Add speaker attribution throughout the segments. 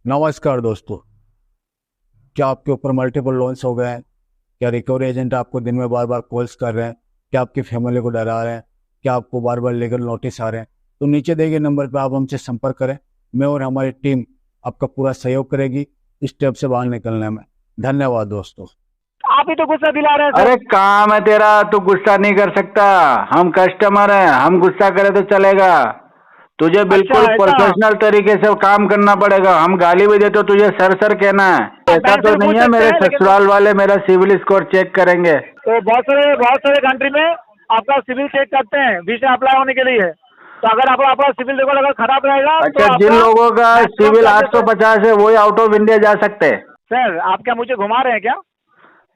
Speaker 1: नमस्कार दोस्तों। क्या आपके ऊपर मल्टीपल लोन्स हो गए हैं? क्या रिकवरी एजेंट आपको दिन में बार बार कॉल्स कर रहे हैं? क्या आपकी फैमिली को डरा रहे हैं? क्या आपको बार बार लीगल नोटिस आ रहे हैं? तो नीचे दिए गए नंबर पर आप हमसे संपर्क करें। मैं और हमारी टीम आपका पूरा सहयोग करेगी इस स्टेप से बाहर निकलने में। धन्यवाद दोस्तों।
Speaker 2: आप ही तो गुस्सा दिला रहे हैं सर।
Speaker 3: अरे काम है तेरा, तू गुस्सा नहीं कर सकता। हम कस्टमर हैं, हम गुस्सा करें तो चलेगा। तुझे बिल्कुल
Speaker 2: ऐसा?
Speaker 3: प्रोफेशनल तरीके से काम करना पड़ेगा। हम गाली भी दे तो तुझे सर सर कहना है। ऐसा
Speaker 2: बैंक
Speaker 3: तो
Speaker 2: से
Speaker 3: नहीं
Speaker 2: पूछ
Speaker 3: है
Speaker 2: सकते
Speaker 3: मेरे
Speaker 2: हैं, लेकिन
Speaker 3: ससुराल वाले मेरा सिविल स्कोर चेक करेंगे।
Speaker 2: तो बहुत सारे कंट्री में आपका सिविल चेक करते हैं वीजा अप्लाई होने के लिए। तो अगर आपका सिविल रिकॉर्ड अगर खराब रहेगा तो
Speaker 3: अच्छा, जिन
Speaker 2: आपका
Speaker 3: लोगों का
Speaker 2: maximum
Speaker 3: सिविल
Speaker 2: charges है।
Speaker 3: 850 है वही आउट ऑफ इंडिया जा सकते हैं।
Speaker 2: सर आप क्या मुझे घुमा रहे हैं क्या?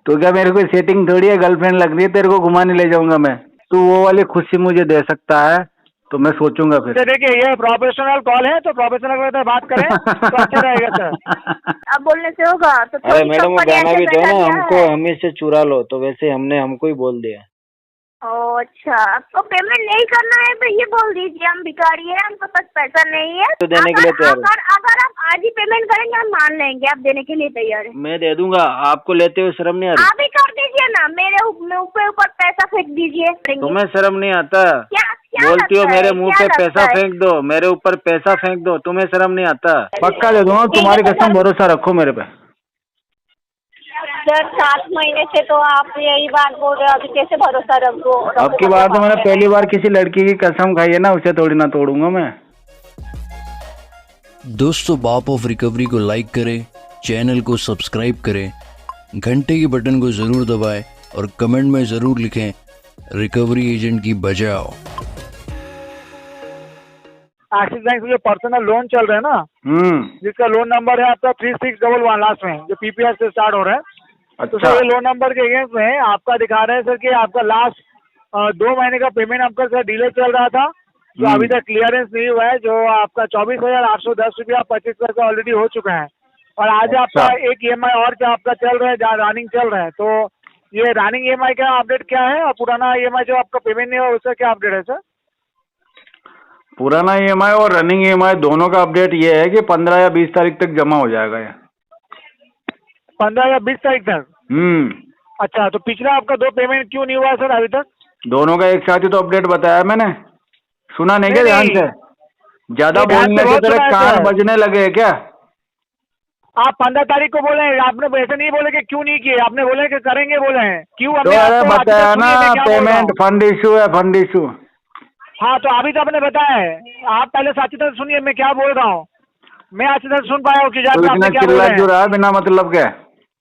Speaker 3: तो क्या मेरे को सेटिंग थोड़ी है, गर्लफ्रेंड लग रही है तेरे को घुमाने ले जाऊंगा मैं? तू वो वाली खुशी मुझे दे सकता है तो मैं सोचूंगा फिर।
Speaker 2: सर देखिए, ये प्रोफेशनल कॉल है तो प्रोफेशनल से बात करें तो अच्छा रहेगा सर।
Speaker 4: अब बोलने से होगा तो
Speaker 5: अरे
Speaker 4: थोड़ी
Speaker 5: मैडम, वो
Speaker 4: कंपनी
Speaker 5: गाना
Speaker 4: ऐसे
Speaker 5: भी दो
Speaker 4: पैसा
Speaker 5: ना,
Speaker 4: दिया
Speaker 5: हमको
Speaker 4: है।
Speaker 5: हमें से चुरा लो, तो वैसे हमने हमको ही बोल दिया।
Speaker 4: ओ अच्छा, आपको पेमेंट नहीं करना है तो ये बोल दीजिए हम भिखारी हैं, हमको पास पैसा नहीं है।
Speaker 5: तो देने के लिए तैयार हूँ।
Speaker 4: अगर आप आज ही पेमेंट करेंगे हम मान लेंगे, आप देने के लिए तैयार है।
Speaker 5: मैं दे दूंगा, आपको लेते हुए शर्म नहीं आ रही?
Speaker 4: आप ही कर दीजिए ना, मेरे ऊपर पैसा फेंक दीजिए।
Speaker 5: तुम्हें शर्म नहीं आता?
Speaker 4: क्या क्या
Speaker 5: बोलती हो
Speaker 4: लगता है?
Speaker 5: मेरे मुंह
Speaker 4: क्या
Speaker 5: पे
Speaker 4: लगता
Speaker 5: पैसा
Speaker 4: है?
Speaker 5: फेंक दो, मेरे ऊपर पैसा फेंक दो, तुम्हें शर्म नहीं आता?
Speaker 3: पक्का दे दूंगा, तुम्हारी कसम, भरोसा रखो मेरे पे।
Speaker 4: सर 7 महीने से तो आप यही बात बोल रहे हो, अभी कैसे भरोसा रखो?
Speaker 3: अब की बार तो मैंने पहली बार किसी लड़की की कसम खाई है ना, उसे थोड़ी ना तोड़ूंगा मैं।
Speaker 6: दोस्तों, बाप ऑफ रिकवरी को लाइक करें, चैनल को सब्सक्राइब करें, घंटे के बटन को ज़रूर दबाएं और कमेंट में ज़रूर लिखें रिकवरी एजेंट की बजाओ।
Speaker 2: एक्सिस बैंक से जो पर्सनल लोन चल रहे हैं ना, जिसका लोन नंबर है आपका 3611 लास्ट में, जो पीपीआर से स्टार्ट हो रहा है। तो
Speaker 3: अच्छा।
Speaker 2: सर ये लोन नंबर के अगेंस्ट में आपका दिखा रहे हैं सर कि आपका लास्ट 2 महीने का पेमेंट आपका सर डिले चल रहा था, जो अभी तक क्लियरेंस नहीं हुआ है। जो आपका 24,810 रुपया 25 पैसा ऑलरेडी हो चुका है। और आज आपका एक ईएमआई और जो आपका चल रहा है, जहाँ रनिंग चल रहा है। तो ये रनिंग ईएमआई का अपडेट क्या है और पुराना ईएमआई जो आपका पेमेंट नहीं हुआ उसका क्या अपडेट है सर?
Speaker 3: पुराना ईएमआई और रनिंग ईएमआई दोनों का अपडेट ये है कि 15 या 20 तारीख तक जमा हो जाएगा ये।
Speaker 2: 15 या 20 तारीख तक? अच्छा, तो पिछला आपका 2 पेमेंट क्यों नहीं हुआ सर अभी तक? दोनों
Speaker 3: का एक साथ ही तो अपडेट बताया मैंने, सुना नहीं क्या ध्यान से? ज्यादा
Speaker 2: ध्यान से
Speaker 3: बोलने के
Speaker 2: बहुत
Speaker 3: तेरे
Speaker 2: सुना है
Speaker 3: कान
Speaker 2: सर।
Speaker 3: बजने लगे क्या?
Speaker 2: आप 15 तारीख को बोले हैं, आपने ऐसे नहीं बोले कि क्यों नहीं किए, आपने बोले कि करेंगे बोले हैं। क्यों?
Speaker 3: तो
Speaker 2: हमने
Speaker 3: अरे
Speaker 2: आपको आज तक
Speaker 3: बताया ना,
Speaker 2: सुनिए मैं क्या बोल रहा
Speaker 3: पेमेंट
Speaker 2: हूँ।
Speaker 3: फंड इशू है, फंड इशू।
Speaker 2: हाँ, तो अभी तो आपने बताया है। आप पहले अच्छी तरह सुनिए मैं क्या बोल रहा हूँ। मैं अच्छी तरह सुन पाया हूँ कि
Speaker 3: तो
Speaker 2: आपने
Speaker 3: इतना
Speaker 2: क्या बोल
Speaker 3: चिल्ला
Speaker 2: रहे
Speaker 3: क्यों
Speaker 2: हैं।
Speaker 3: रहा है बिना मतलब के?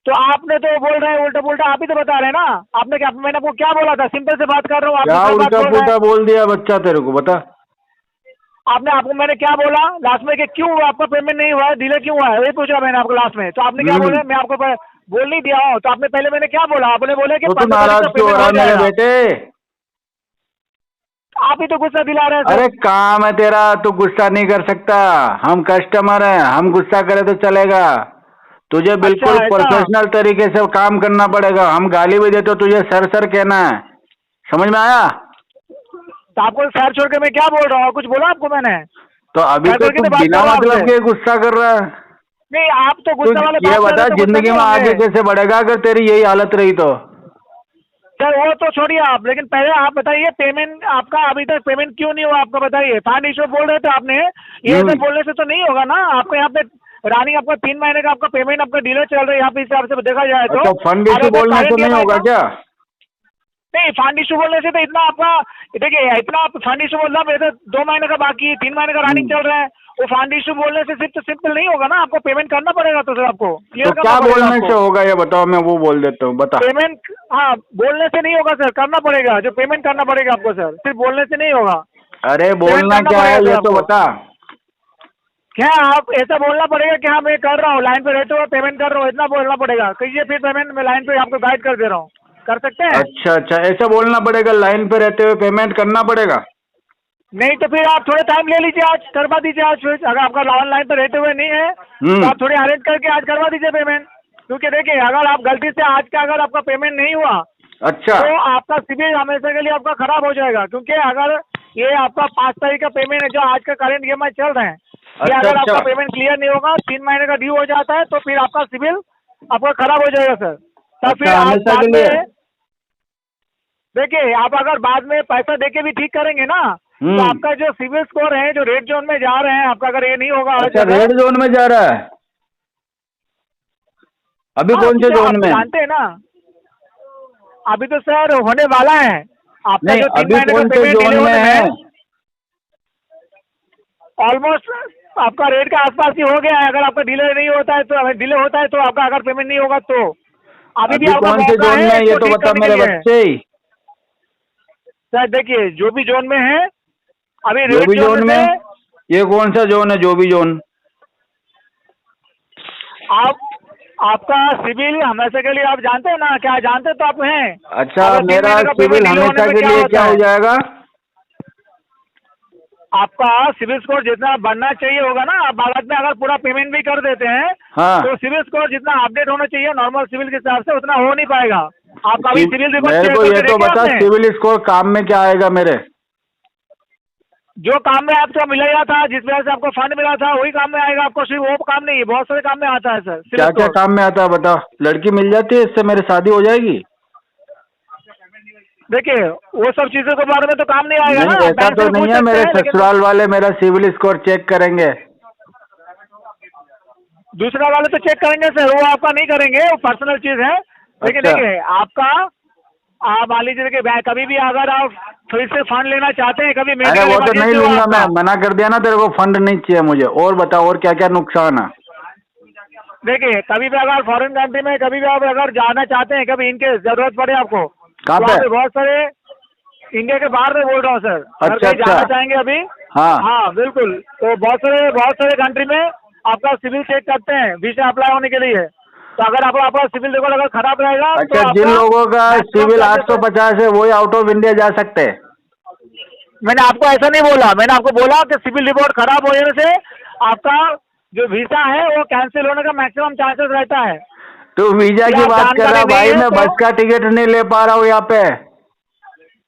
Speaker 2: तो आपने तो बोल रहे हैं उल्टा पुल्टा, आप ही तो बता रहे हैं ना। आपने क्या, मैंने आपको क्या बोला था? सिंपल से बात कर रहा हूँ, आप
Speaker 3: क्या
Speaker 2: दूसरा बात
Speaker 3: उल्टा
Speaker 2: बोल रहे
Speaker 3: पुल्टा
Speaker 2: हैं।
Speaker 3: बोल दिया बच्चा तेरे को, बता।
Speaker 2: आपको मैंने क्या बोला लास्ट में कि क्यों आपका पेमेंट नहीं हुआ है, डिले क्यों हुआ है, वही पूछा मैंने आपको लास्ट में। तो आपने क्या बोला? मैं आपको बोल नहीं दिया हूँ। तो आपने पहले मैंने क्या बोला? आपने बोला कि
Speaker 3: तो
Speaker 2: 15 तारीख
Speaker 3: नाराज
Speaker 2: को
Speaker 3: क्यों हो
Speaker 2: पेमेंट
Speaker 3: रहा
Speaker 2: हो
Speaker 3: है मेरे
Speaker 2: जाएगा।
Speaker 3: बेटे?
Speaker 2: आप ही तो गुस्सा दिला रहे हैं सर।
Speaker 3: अरे काम है तेरा, तू गुस्सा नहीं कर सकता। हम कस्टमर हैं, हम गुस्सा करें तो चलेगा। तुझे बिल्कुल
Speaker 2: ऐसा?
Speaker 3: प्रोफेशनल तरीके से काम करना पड़ेगा। हम गाली भी देते तो तुझे सर सर कहना है, समझ में आया?
Speaker 2: तो आपको सर छोड़ के मैं क्या बोल रहा हूँ? कुछ बोला आपको मैंने?
Speaker 3: तो अभी
Speaker 2: सर
Speaker 3: तो
Speaker 2: करके
Speaker 3: तू
Speaker 2: तो बात
Speaker 3: बिना
Speaker 2: कर रहा हूँ
Speaker 3: मतलब
Speaker 2: आपसे।
Speaker 3: के गुस्सा कर रहा है।
Speaker 2: नहीं, आप तो
Speaker 3: तू
Speaker 2: गुस्सा वाले
Speaker 3: ये
Speaker 2: बात कर
Speaker 3: बता,
Speaker 2: रहे हो तो गुस्सा
Speaker 3: जिंदगी
Speaker 2: नहीं
Speaker 3: में आगे
Speaker 2: होंगे।
Speaker 3: कैसे बढ़ेगा अगर तेरी यही हालत रही तो?
Speaker 2: सर वो तो छोड़िए आप, लेकिन पहले आप बताइए पेमेंट आपका अभी तक पेमेंट क्यों नहीं हुआ? आपका बताइए। फंड इशू बोल रहे थे आपने, ये सब बोलने से तो नहीं होगा ना। आपको यहाँ पे रानी आपका 3 महीने का आपका पेमेंट आपका डिले चल रहा है यहाँ पे, हिसाब से देखा जाए तो।
Speaker 3: अच्छा, फंड इशू बोलने से नहीं होगा क्या?
Speaker 2: नहीं, फंड इशू बोलने से तो इतना आपका, देखिए इतना आप फंड इशू बोल रहा है, 2 महीने का बाकी, 3 महीने का रनिंग चल रहा है। वो फंड इशू बोलने से सिर्फ सिंपल नहीं होगा ना, आपको पेमेंट करना पड़ेगा। तो सर आपको
Speaker 3: तो
Speaker 2: क्लियर
Speaker 3: क्या
Speaker 2: करना पड़ेगा
Speaker 3: बोलने
Speaker 2: आपको।
Speaker 3: से होगा ये बताओ, मैं वो बोल देता हूँ, बता।
Speaker 2: पेमेंट, हाँ बोलने से नहीं होगा सर, करना पड़ेगा। जो पेमेंट करना पड़ेगा आपको सर, सिर्फ बोलने से नहीं होगा।
Speaker 3: अरे बोलना
Speaker 2: करना
Speaker 3: क्या है
Speaker 2: पड़ेगा
Speaker 3: ये
Speaker 2: सर
Speaker 3: तो
Speaker 2: आपको।
Speaker 3: बता।
Speaker 2: क्या आप ऐसा बोलना पड़ेगा कि हाँ मैं कर रहा हूँ, लाइन पे रहते हुए पेमेंट कर रहा हूँ, इतना बोलना पड़ेगा। कहिए फिर पेमेंट मैं लाइन पे आपको गाइड कर दे रहा हूँ, कर सकते हैं?
Speaker 3: अच्छा अच्छा, ऐसा बोलना पड़ेगा, लाइन पे रहते हुए पेमेंट करना पड़ेगा?
Speaker 2: नहीं तो फिर आप थोड़ा टाइम ले लीजिए, आज करवा दीजिए। आज फिर अगर आपका ऑनलाइन पे रहते हुए नहीं है तो आप थोड़ी अरेंज करके आज करवा दीजिए पेमेंट। क्योंकि देखिए, अगर आप गलती से आज का अगर आपका पेमेंट नहीं हुआ
Speaker 3: अच्छा,
Speaker 2: तो आपका सिविल हमेशा के लिए आपका खराब हो जाएगा। क्योंकि अगर ये आपका 5 तारीख का पेमेंट है, जो आज का करंट ईएमआई चल रहे हैं, कि
Speaker 3: अच्छा,
Speaker 2: अगर आपका
Speaker 3: अच्छा।
Speaker 2: पेमेंट क्लियर नहीं होगा, 3 महीने का ड्यू हो जाता है, तो फिर आपका सिविल आपका खराब हो जाएगा सर। तब फिर
Speaker 3: अच्छा,
Speaker 2: आप
Speaker 3: हमेशा
Speaker 2: बाद
Speaker 3: के लिए?
Speaker 2: में देखिए, आप अगर बाद में पैसा देके भी ठीक करेंगे ना, तो आपका जो सिविल स्कोर है, जो रेड जोन में जा रहे हैं, आपका अगर ये नहीं होगा हर
Speaker 3: अच्छा,
Speaker 2: जगह,
Speaker 3: रेड जोन में जा रहा है अभी?
Speaker 2: हाँ,
Speaker 3: कौन से
Speaker 2: क्योंकि आप
Speaker 3: जोन में?
Speaker 2: जानते हैं ना, अभी तो सर होने वाला है आपका
Speaker 3: नहीं,
Speaker 2: जो 3
Speaker 3: अभी
Speaker 2: महीने का
Speaker 3: कौन से
Speaker 2: पेमेंट डिले
Speaker 3: जोन में
Speaker 2: होने
Speaker 3: है?
Speaker 2: में ऑलमोस्ट आपका रेट के आसपास ही हो गया है। अगर आपका डिले नहीं होता है, तो अगर डिले होता है तो आपका अगर पेमेंट नहीं होगा तो अभी भी
Speaker 3: अभी
Speaker 2: आपका
Speaker 3: कौन से
Speaker 2: मौका
Speaker 3: जोन
Speaker 2: है
Speaker 3: में है ये
Speaker 2: इसको
Speaker 3: तो
Speaker 2: ठीक
Speaker 3: बता
Speaker 2: करने के
Speaker 3: मेरे
Speaker 2: लिए।
Speaker 3: बच्चे ही।
Speaker 2: सर देखिए, जो भी जोन में है, अभी
Speaker 3: जो
Speaker 2: रेड
Speaker 3: भी
Speaker 2: जोन
Speaker 3: जोन
Speaker 2: में
Speaker 3: में, ये कौन सा जोन है? जो भी जोन।
Speaker 2: आपका सिविल हमेशा के लिए आप जानते हैं ना, क्या जानते हैं तो आप हैं।
Speaker 3: अच्छा,
Speaker 2: अगर 3
Speaker 3: मेरा
Speaker 2: महीने का पेमेंट
Speaker 3: सिविल
Speaker 2: डिले होने
Speaker 3: हमेशा
Speaker 2: में
Speaker 3: के
Speaker 2: क्या
Speaker 3: लिए
Speaker 2: होता
Speaker 3: क्या हो
Speaker 2: है,
Speaker 3: जाएगा?
Speaker 2: आपका सिविल स्कोर जितना बढ़ना चाहिए होगा ना, आप बाद में अगर पूरा पेमेंट भी कर देते हैं,
Speaker 3: हाँ,
Speaker 2: तो सिविल स्कोर जितना अपडेट होना चाहिए नॉर्मल सिविल के हिसाब से, उतना हो नहीं पाएगा। आप अभी सिविल रिकॉर्ड
Speaker 3: मेरे
Speaker 2: चेक
Speaker 3: को ये
Speaker 2: करके
Speaker 3: तो
Speaker 2: देखिए
Speaker 3: बता,
Speaker 2: आपने,
Speaker 3: सिविल स्कोर काम में क्या आएगा मेरे?
Speaker 2: जो काम में आपको मिलेगा था, जिस वजह से आपको फंड मिला था, वही काम में आएगा आपको। सिर्फ वो काम नहीं है, बहुत सारे काम में आता है सर सिविल
Speaker 3: क्या क्या
Speaker 2: स्कोर।
Speaker 3: काम में आता है बता। लड़की मिल जाती है इससे मेरी शादी हो जाएगी?
Speaker 2: देखिए, वो सब चीजों के बारे में तो काम नहीं आएगा
Speaker 3: नहीं,
Speaker 2: ना,
Speaker 3: ऐसा
Speaker 2: बैंक
Speaker 3: तो
Speaker 2: से
Speaker 3: नहीं
Speaker 2: पूछ
Speaker 3: है
Speaker 2: सकते
Speaker 3: मेरे
Speaker 2: हैं, लेकिन
Speaker 3: ससुराल वाले मेरा सिविल स्कोर चेक करेंगे?
Speaker 2: दूसरा वाले तो चेक करेंगे सर, वो आपका नहीं करेंगे, वो पर्सनल चीज है। लेकिन
Speaker 3: अच्छा।
Speaker 2: देखिए, आपका आप मान लीजिए कि बैंक कभी भी अगर आप फिर से फंड लेना चाहते हैं, कभी
Speaker 3: अरे
Speaker 2: मेडिकल
Speaker 3: वो तो नहीं
Speaker 2: इमरजेंसी हो
Speaker 3: लूंगा, मैं
Speaker 2: आपका,
Speaker 3: मना कर दिया ना तेरे को, फंड नहीं चाहिए मुझे। और बताओ, और क्या क्या नुकसान है?
Speaker 2: देखिए कभी भी अगर फॉरेन कंट्री में कभी भी आप अगर जाना चाहते हैं, कभी इनके जरूरत पड़े आपको,
Speaker 3: कहाँ
Speaker 2: तो
Speaker 3: पे?
Speaker 2: वहाँ पे बहुत सारे, इंडिया के बाहर में बोल रहा हूँ सर, अगर
Speaker 3: अच्छा,
Speaker 2: कहीं जाना
Speaker 3: अच्छा।
Speaker 2: चाहेंगे अभी,
Speaker 3: हाँ।
Speaker 2: हाँ बिल्कुल, तो बहुत सारे कंट्री में आपका सिविल चेक करते हैं वीजा अप्लाई होने के लिए। तो अगर आपका सिविल रिकॉर्ड अगर खराब रहेगा, तो
Speaker 3: अच्छा, जिन
Speaker 2: आपका
Speaker 3: लोगों का
Speaker 2: मैक्सिमम
Speaker 3: सिविल
Speaker 2: चार्जेस है।
Speaker 3: 850 है वही आउट ऑफ इंडिया जा सकते हैं?
Speaker 2: मैंने आपको ऐसा नहीं बोला, मैंने आपको बोला कि सिविल रिपोर्ट खराब हो जाने से आपका जो वीजा है वो कैंसिल होने का मैक्सिमम चांसेस रहता है।
Speaker 3: तो वीजा
Speaker 2: ये
Speaker 3: की
Speaker 2: आप
Speaker 3: बात कर रहा
Speaker 2: जानकारी नहीं
Speaker 3: भाई,
Speaker 2: है
Speaker 3: मैं
Speaker 2: तो
Speaker 3: बस का टिकट नहीं ले पा रहा हूँ यहाँ पे।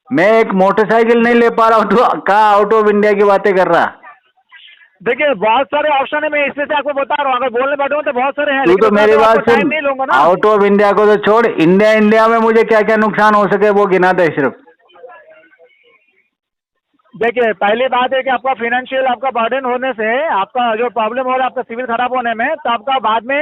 Speaker 3: मैं एक मोटरसाइकिल नहीं ले पा रहा हूँ, तो कहाँ आउट ऑफ इंडिया की बातें कर रहा?
Speaker 2: देखिए, बहुत सारे ऑप्शन है, मैं इसमें से आपको बता रहा हूँ, अगर बोलने बैठूँ तो बहुत सारे हैं,
Speaker 3: तू
Speaker 2: लेकिन
Speaker 3: तो
Speaker 2: उतना
Speaker 3: मेरी
Speaker 2: तो आपको
Speaker 3: बात
Speaker 2: टाइम
Speaker 3: सुन,
Speaker 2: नहीं लूंगा ना।
Speaker 3: आउट ऑफ इंडिया को तो छोड़, इंडिया में मुझे क्या क्या नुकसान हो सके वो गिना दे सिर्फ।
Speaker 2: देखिए, पहली बात है कि आपका फाइनेंशियल आपका बर्डन होने से, आपका जो प्रॉब्लम हो रहा है आपका सिविल खराब होने में, तो आपका बाद में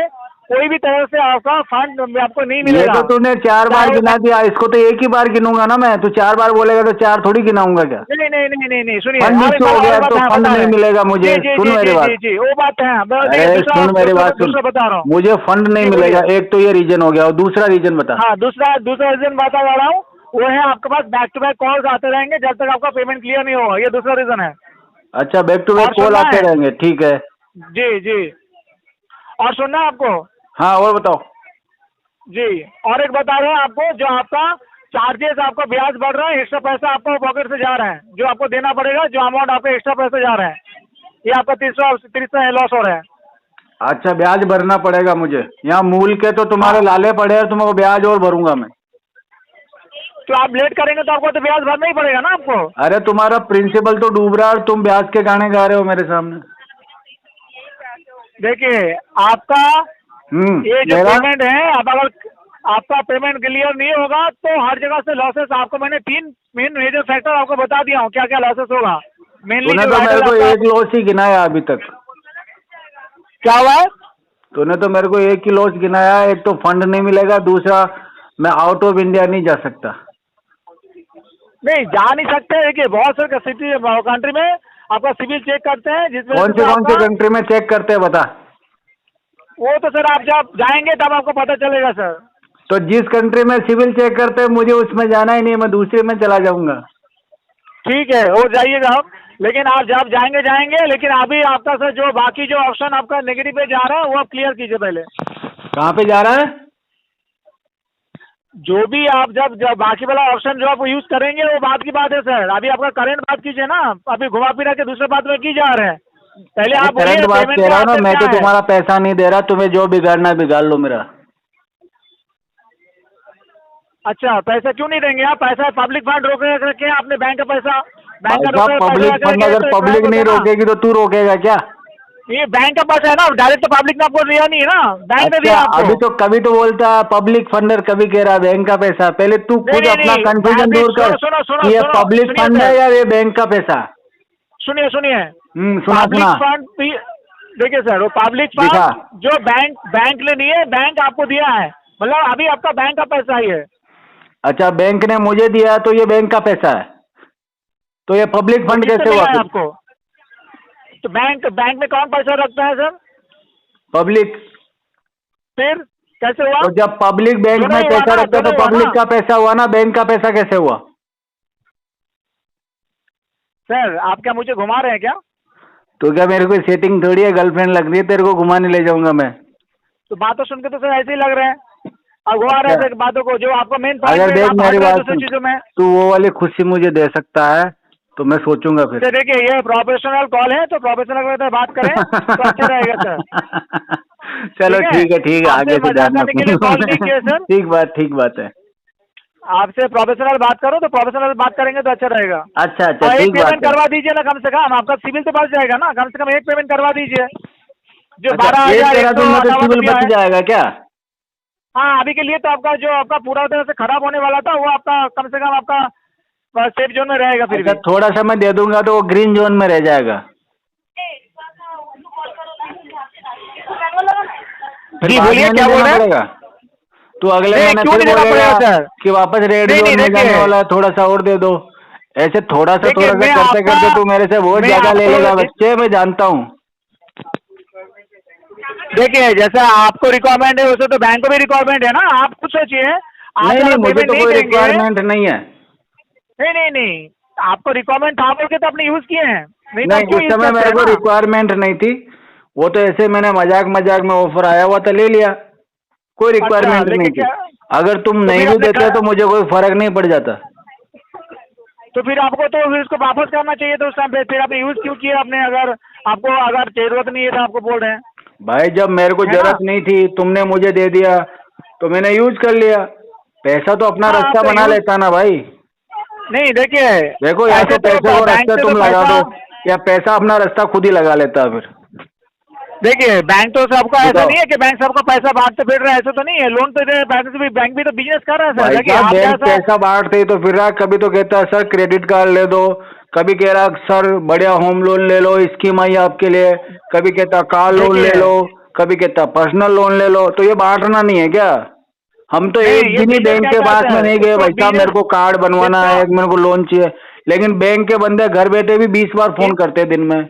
Speaker 2: कोई भी तरह से आपका फंड आपको नहीं
Speaker 3: ये
Speaker 2: मिलेगा।
Speaker 3: तो तूने 4 बार
Speaker 2: चाहे वो
Speaker 3: गिना दिया, इसको तो एक ही बार गिनूंगा ना मैं। तू 4 बार बोलेगा तो 4 थोड़ी गिनाऊंगा क्या?
Speaker 2: नहीं नहीं नहीं नहीं नहीं, सुनिए,
Speaker 3: फंड
Speaker 2: और एक
Speaker 3: इश्यू हो गया
Speaker 2: और बात
Speaker 3: तो
Speaker 2: है,
Speaker 3: फंड
Speaker 2: बता
Speaker 3: नहीं
Speaker 2: रहे हैं।
Speaker 3: मिलेगा मुझे।
Speaker 2: जी जी
Speaker 3: सुन
Speaker 2: जी
Speaker 3: मेरी
Speaker 2: जी
Speaker 3: बात।
Speaker 2: जी जी, वो बात है।
Speaker 3: अरे
Speaker 2: दूसरा
Speaker 3: सुन मेरी बात,
Speaker 2: दूसरा बता रहा हूँ,
Speaker 3: सुन, मुझे फंड नहीं
Speaker 2: जी,
Speaker 3: मिलेगा,
Speaker 2: बोलिए।
Speaker 3: एक तो ये रीजन हो गया, और दूसरा रीजन बता।
Speaker 2: हाँ, दूसरा रीजन बता रहा हूँ, वो है आपके पास बैक टू बैक कॉल्स आते रहेंगे जब तक आपका पेमेंट क्लियर नहीं होगा, ये दूसरा रीजन है।
Speaker 3: अच्छा, बैक टू बैक
Speaker 2: और
Speaker 3: कॉल
Speaker 2: सुनना
Speaker 3: आते
Speaker 2: है?
Speaker 3: रहेंगे, ठीक है।
Speaker 2: जी जी, और सुनना है आपको?
Speaker 3: हाँ, और बताओ।
Speaker 2: जी, और एक बता रहे हैं आपको, जो आपका चार्जेस, आपका ब्याज बढ़ रहा है, एक्स्ट्रा पैसा आपको पॉकेट से जा रहा है, जो आपको देना पड़ेगा, जो अमाउंट आपका एक्स्ट्रा पैसा जा रहा है, ये आपका 300 लॉस हो रहा है।
Speaker 3: अच्छा, ब्याज भरना पड़ेगा मुझे? यहाँ मूल के तो तुम्हारे
Speaker 2: हाँ।
Speaker 3: लाले पड़े हैं, तुमको ब्याज और भरूंगा मैं।
Speaker 2: तो आप लेट करेंगे तो आपको तो ब्याज भरना ही पड़ेगा ना आपको।
Speaker 3: अरे तुम्हारा प्रिंसिपल तो डूब रहा है और तुम ब्याज के गाने गा रहे हो मेरे सामने।
Speaker 2: देखिए, आपका ये जो
Speaker 3: मेरा
Speaker 2: पेमेंट है, अब अगर आपका पेमेंट क्लियर नहीं होगा तो हर जगह से लॉसेस, आपको मैंने 3 मेन मेजर फैक्टर आपको बता दिया हूँ क्या क्या लॉसेस होगा। मेनली
Speaker 3: तूने
Speaker 2: जो
Speaker 3: तो मेरे को
Speaker 2: आपका
Speaker 3: एक लॉस ही गिनाया अभी तक।
Speaker 2: क्या हुआ है?
Speaker 3: तूने तो मेरे को एक ही लॉस गिनाया, एक तो फंड नहीं मिलेगा, दूसरा मैं आउट ऑफ इंडिया नहीं जा सकता।
Speaker 2: नहीं, जा नहीं सकते। देखिए, बहुत सारे सिटी कंट्री में आपका सिविल चेक करते हैं, जिसमें
Speaker 3: कौन से कंट्री में चेक करते हैं बता?
Speaker 2: वो तो सर आप जब जाएंगे तब आपको पता चलेगा सर।
Speaker 3: तो जिस कंट्री में सिविल चेक करते हैं मुझे उसमें जाना ही नहीं, मैं दूसरे में चला जाऊंगा।
Speaker 2: ठीक है, वो जाइएगा आप, लेकिन आप जब जाएंगे, लेकिन अभी आपका सर जो बाकी जो ऑप्शन आपका नेगेटिव पे जा रहा है वो आप क्लियर कीजिए पहले।
Speaker 3: कहाँ पे जा रहा है?
Speaker 2: जो भी आप जब बाकी वाला ऑप्शन जो आप यूज करेंगे वो बात की बात है सर। अभी आपका करंट बात कीजिए ना, अभी घुमा फिरा के दूसरे बात में की जा रहे हैं। पहले आप बोलिए
Speaker 3: करंट बात
Speaker 2: पेमेंट
Speaker 3: कह रहा हूँ ना,
Speaker 2: का
Speaker 3: मैं तो
Speaker 2: क्या है?
Speaker 3: तुम्हारा पैसा नहीं दे रहा, तुम्हें जो बिगाड़ना है बिगाड़ लो मेरा।
Speaker 2: अच्छा, पैसा क्यों नहीं देंगे आप? पैसा पब्लिक फंड रोक रखे हैं आपने, बैंक का पैसा, बैंक का
Speaker 3: पब्लिक फंड अगर पब्लिक नहीं रोकेगी तो तू रोकेगा क्या?
Speaker 2: ये बैंक का पैसा है ना, डायरेक्ट तो पब्लिक ने आपको दिया नहीं है ना, बैंक ने दिया
Speaker 3: अच्छा,
Speaker 2: आपको।
Speaker 3: अभी तो कभी तो बोलता है पब्लिक फंड और कभी कह रहा बैंक का पैसा। पहले तू
Speaker 2: नहीं,
Speaker 3: खुद
Speaker 2: नहीं,
Speaker 3: अपना
Speaker 2: नहीं,
Speaker 3: कंफ्यूजन
Speaker 2: अभी
Speaker 3: दूर कर
Speaker 2: सुनो, सुनो,
Speaker 3: कि ये
Speaker 2: सुनो,
Speaker 3: पब्लिक
Speaker 2: सुनिए
Speaker 3: फंड है
Speaker 2: सर।
Speaker 3: या ये बैंक का पैसा।
Speaker 2: सुनिए सुनिए,
Speaker 3: सुना
Speaker 2: पब्लिक
Speaker 3: सुना
Speaker 2: फंड भी देखिए सर, वो पब्लिक
Speaker 3: दिखा।
Speaker 2: फंड जो बैंक ने नहीं है, बैंक आपको दिया है, मतलब अभी आपका बैंक का पैसा ही है।
Speaker 3: अच्छा, बैंक ने मुझे दिया तो ये बैंक का पैसा है, तो ये पब्लिक
Speaker 2: तो
Speaker 3: फंड
Speaker 2: किससे
Speaker 3: कैसे हुआ
Speaker 2: मिला है
Speaker 3: फिर?
Speaker 2: आपको? तो बैंक में कौन पैसा रखता है सर?
Speaker 3: पब्लिक।
Speaker 2: फिर कैसे हुआ?
Speaker 3: तो जब पब्लिक बैंक
Speaker 2: दोनों
Speaker 3: में
Speaker 2: ही हुआ
Speaker 3: पैसा
Speaker 2: ना,
Speaker 3: रखता है
Speaker 2: दोनों
Speaker 3: तो
Speaker 2: हुआ
Speaker 3: पब्लिक
Speaker 2: ना।
Speaker 3: का पैसा हुआ ना, बैंक का पैसा कैसे हुआ?
Speaker 2: सर आप क्या मुझे घुमा रहे हैं क्या?
Speaker 3: तो क्या मेरे को सेटिंग थोड़ी है, गर्लफ्रेंड लग रही है तेरे को, घुमाने ले जाऊंगा मैं?
Speaker 2: तो बातों सुन के तो सर ऐसे ही लग रहे हैं, अब घुमा रहे हैं सर बातों को, जो आपको मेन पॉइंट
Speaker 3: अगर
Speaker 2: पे
Speaker 3: देख
Speaker 2: आप
Speaker 3: मेरी
Speaker 2: हट रहे हैं
Speaker 3: बात
Speaker 2: दूसरी
Speaker 3: सुन,
Speaker 2: चीजों में।
Speaker 3: तू वो वाली खुशी मुझे दे सकता है तो मैं सोचूंगा फिर।
Speaker 2: सर देखिए, ये प्रोफेशनल कॉल है, तो प्रोफेशनल बात करें तो अच्छा रहेगा सर।
Speaker 3: चलो ठीक है ठीक है,
Speaker 2: आपसे
Speaker 3: आगे से
Speaker 2: मजाक
Speaker 3: ध्यान
Speaker 2: करने के लिए कॉल नहीं किया
Speaker 3: रखूंगा।
Speaker 2: सर।
Speaker 3: ठीक बात है।
Speaker 2: आपसे प्रोफेशनल बात करो तो प्रोफेशनल बात करेंगे तो अच्छा रहेगा।
Speaker 3: अच्छा
Speaker 2: और एक
Speaker 3: ठीक बात
Speaker 2: पेमेंट
Speaker 3: है।
Speaker 2: करवा दीजिए ना, कम से कम आपका सिविल तो बच जाएगा ना, कम से कम एक पेमेंट करवा दीजिए, जो
Speaker 3: अच्छा, एक करा दूंगा तो
Speaker 2: 12,158
Speaker 3: सिविल
Speaker 2: रुपया
Speaker 3: बच
Speaker 2: है।
Speaker 3: जाएगा क्या?
Speaker 2: हाँ, अभी के लिए तो आपका जो आपका पूरा तरह से खराब होने वाला था, वो आपका कम से कम आपका सेफ जोन में रहेगा फिर
Speaker 3: अच्छा,
Speaker 2: भी।
Speaker 3: थोड़ा सा मैं दे दूंगा तो वो ग्रीन जोन में रह जाएगा।
Speaker 2: जी
Speaker 3: बाद
Speaker 2: बोलिए,
Speaker 3: में
Speaker 2: क्या
Speaker 3: नहीं
Speaker 2: बोल
Speaker 3: देना
Speaker 2: रहे हैं?
Speaker 3: पड़ेगा? तू अगले
Speaker 2: नहीं,
Speaker 3: महीने
Speaker 2: क्यों
Speaker 3: फिर
Speaker 2: नहीं देना
Speaker 3: बोलेगा
Speaker 2: पड़ेगा सर?
Speaker 3: कि वापस रेड
Speaker 2: नहीं,
Speaker 3: जोन
Speaker 2: नहीं,
Speaker 3: में जाने
Speaker 2: देखिए,
Speaker 3: वाला है, थोड़ा सा और दे दो। ऐसे थोड़ा सा
Speaker 2: देखिए, मैं
Speaker 3: करते
Speaker 2: आपका
Speaker 3: करते तू मेरे से बहुत
Speaker 2: मैं
Speaker 3: ज्यादा ले
Speaker 2: आपको
Speaker 3: लेगा बच्चे, मैं जानता हूँ।
Speaker 2: देखिए, जैसा आपको रिक्वायरमेंट है वैसे तो बैंक को भी रिक्वायरमेंट है ना, आप खुद सोचिए। आप
Speaker 3: नहीं
Speaker 2: अगर
Speaker 3: मुझे
Speaker 2: पेमेंट
Speaker 3: तो
Speaker 2: नहीं
Speaker 3: कोई
Speaker 2: देंगे,
Speaker 3: रिक्वायरमेंट नहीं है।
Speaker 2: नहीं नहीं नहीं, आपको रिक्वायरमेंट था बोल के तो आपने यूज किए हैं, नहीं तो आप
Speaker 3: नहीं,
Speaker 2: क्यों
Speaker 3: उस
Speaker 2: यूज
Speaker 3: समय
Speaker 2: करते
Speaker 3: मेरे
Speaker 2: हैं
Speaker 3: को
Speaker 2: ना?
Speaker 3: रिक्वायरमेंट नहीं थी, वो तो ऐसे मैंने मजाक मजाक में ऑफर आया हुआ था ले लिया, कोई
Speaker 2: अच्छा,
Speaker 3: रिक्वायरमेंट नहीं
Speaker 2: लेकिन
Speaker 3: थी।
Speaker 2: क्या,
Speaker 3: अगर तुम
Speaker 2: तो
Speaker 3: नहीं
Speaker 2: फिर
Speaker 3: भी
Speaker 2: आपने
Speaker 3: देते तो मुझे कोई फर्क नहीं पड़ जाता।
Speaker 2: तो फिर आपको तो फिर इसको वापस करना चाहिए था उस टाइम पे, फिर आपने यूज क्यों किया आपने? अगर आपको अगर जरूरत नहीं है तो आपको बोल रहे हैं,
Speaker 3: भाई जब मेरे को
Speaker 2: है
Speaker 3: जरूरत
Speaker 2: ना?
Speaker 3: नहीं थी, तुमने मुझे दे दिया तो मैंने यूज कर लिया। पैसा तो अपना
Speaker 2: हाँ,
Speaker 3: रास्ता
Speaker 2: तो
Speaker 3: बना
Speaker 2: यूज
Speaker 3: लेता ना भाई।
Speaker 2: नहीं, देखिए
Speaker 3: देखो, या
Speaker 2: ऐसे
Speaker 3: तो पैसे
Speaker 2: तो
Speaker 3: को
Speaker 2: बैंक
Speaker 3: रास्ता
Speaker 2: से तो
Speaker 3: तुम लगा
Speaker 2: पैसा,
Speaker 3: दो, या पैसा अपना रास्ता खुद ही लगा लेता फिर।
Speaker 2: देखिए बैंक तो सबका ऐसा
Speaker 3: बताओ
Speaker 2: नहीं है कि बैंक सबका पैसा बांटते फिर रहा है, ऐसा तो नहीं है, लोन तो दे रहे हैं, बैंक भी तो बिजनेस कर रहा है सर।
Speaker 3: भाई
Speaker 2: देखिए
Speaker 3: साहब,
Speaker 2: आप
Speaker 3: बैंक
Speaker 2: जैसा,
Speaker 3: पैसा बांटते ही तो फिर रहा। कभी तो कहता है सर क्रेडिट कार्ड ले दो, कभी कह रहा सर बढ़िया होम लोन ले लो, स्कीम आई आपके लिए, कभी कहता कार लोन ले
Speaker 2: देखिए,
Speaker 3: लो, कभी कहता पर्सनल लोन ले लो। तो ये बांटना नहीं है क्या? हम तो
Speaker 2: नहीं,
Speaker 3: एक
Speaker 2: ये
Speaker 3: दिन ही
Speaker 2: बिजनेस
Speaker 3: बैंक के
Speaker 2: कहता है
Speaker 3: पास में
Speaker 2: सर,
Speaker 3: नहीं गए
Speaker 2: इसको
Speaker 3: भाई साहब, मेरे को कार्ड बनवाना है,
Speaker 2: इसको
Speaker 3: मेरे को लोन चाहिए, लेकिन बैंक के बंदे घर बैठे भी 20 बार फोन करते हैं दिन में।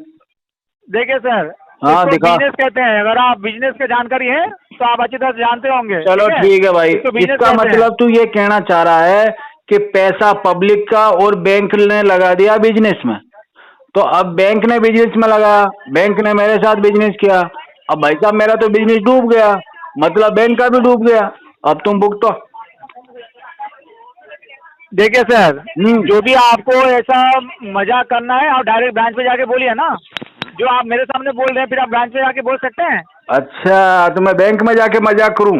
Speaker 2: देखिए सर,
Speaker 3: हाँ,
Speaker 2: इसको
Speaker 3: दिखा।
Speaker 2: बिजनेस कहते हैं। अगर आप बिजनेस के जानकारी है तो आप अच्छी तरह से जानते होंगे।
Speaker 3: चलो ठीक है भाई,
Speaker 2: इसको business
Speaker 3: इसका
Speaker 2: कहते हैं।
Speaker 3: मतलब तू ये कहना चाह रहा है कि पैसा पब्लिक का और बैंक ने लगा दिया बिजनेस में। तो अब बैंक ने बिजनेस में लगाया, बैंक ने मेरे साथ बिजनेस किया, अब भाई साहब मेरा तो बिजनेस डूब गया, मतलब बैंक का भी डूब गया। अब तुम भुगतो।
Speaker 2: देखिए सर, जो भी आपको ऐसा मजाक करना है आप डायरेक्ट ब्रांच पे जाके बोलिए ना, जो आप मेरे सामने बोल रहे हैं फिर आप ब्रांच पे जाके बोल सकते हैं।
Speaker 3: अच्छा, तो मैं बैंक में जाके मजाक करूं?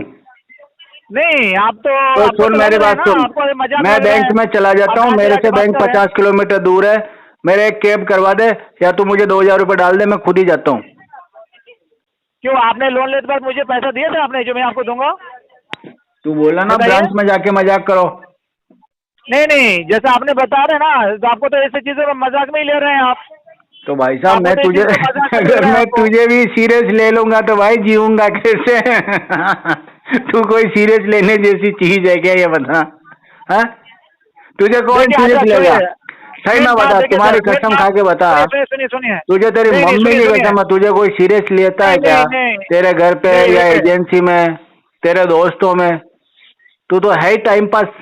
Speaker 2: नहीं, आप तो
Speaker 3: तो
Speaker 2: आपको
Speaker 3: सुन
Speaker 2: तो
Speaker 3: मेरी
Speaker 2: लग रहा है
Speaker 3: बात
Speaker 2: ना,
Speaker 3: सुन,
Speaker 2: आपको ये मजाक
Speaker 3: मैं
Speaker 2: लग रहा है।
Speaker 3: बैंक में चला जाता
Speaker 2: आप
Speaker 3: हूँ,
Speaker 2: ब्रांच पे
Speaker 3: मेरे
Speaker 2: जाके
Speaker 3: से
Speaker 2: बात
Speaker 3: बैंक
Speaker 2: कर रहे
Speaker 3: 50
Speaker 2: हैं।
Speaker 3: किलोमीटर दूर है, मेरे एक कैब करवा दे, या तू मुझे 2000 रुपये डाल दे, मैं खुद ही जाता हूँ।
Speaker 2: क्यों, आपने लोन लेते वक्त मुझे पैसा दिए थे आपने, जो मैं आपको दूंगा?
Speaker 3: तू बोला ना
Speaker 2: बताइए।
Speaker 3: ब्रांच में जाके मजाक करो।
Speaker 2: नहीं नहीं, जैसा आपने बता रहे ना, तो आपको तो ऐसी चीजों को मजाक में ही ले रहे हैं आप।
Speaker 3: तो भाई साहब
Speaker 2: आपको
Speaker 3: मैं
Speaker 2: तो इस
Speaker 3: तुझे
Speaker 2: चीज़ को मजाक में ले
Speaker 3: अगर
Speaker 2: रहे हैं
Speaker 3: मैं
Speaker 2: आपको।
Speaker 3: तुझे भी सीरियस ले लूंगा तो भाई जीऊंगा कैसे? तू कोई सीरियस लेने जैसी चीज है क्या, ये बता। हाँ, तुझे कौन
Speaker 2: देखिए,
Speaker 3: सीरियस
Speaker 2: अच्छा
Speaker 3: लेगा?
Speaker 2: सुनिए,
Speaker 3: सही
Speaker 2: मेन
Speaker 3: ना
Speaker 2: बात
Speaker 3: बता,
Speaker 2: देखिए
Speaker 3: तुम्हारी
Speaker 2: सर, मेन
Speaker 3: कसम
Speaker 2: बात-
Speaker 3: खा के बता,
Speaker 2: सुनिए सुनिए सुनिए।
Speaker 3: तुझे तेरी
Speaker 2: नहीं, नहीं,
Speaker 3: मम्मी
Speaker 2: सुनिए,
Speaker 3: की
Speaker 2: सुनिए।
Speaker 3: कसम है, तुझे कोई सीरियस लेता है
Speaker 2: नहीं,
Speaker 3: क्या?
Speaker 2: नहीं, नहीं।
Speaker 3: तेरे घर पे
Speaker 2: नहीं,
Speaker 3: या
Speaker 2: देखिए।
Speaker 3: एजेंसी में, तेरे दोस्तों में, तू तो है ही टाइम पास।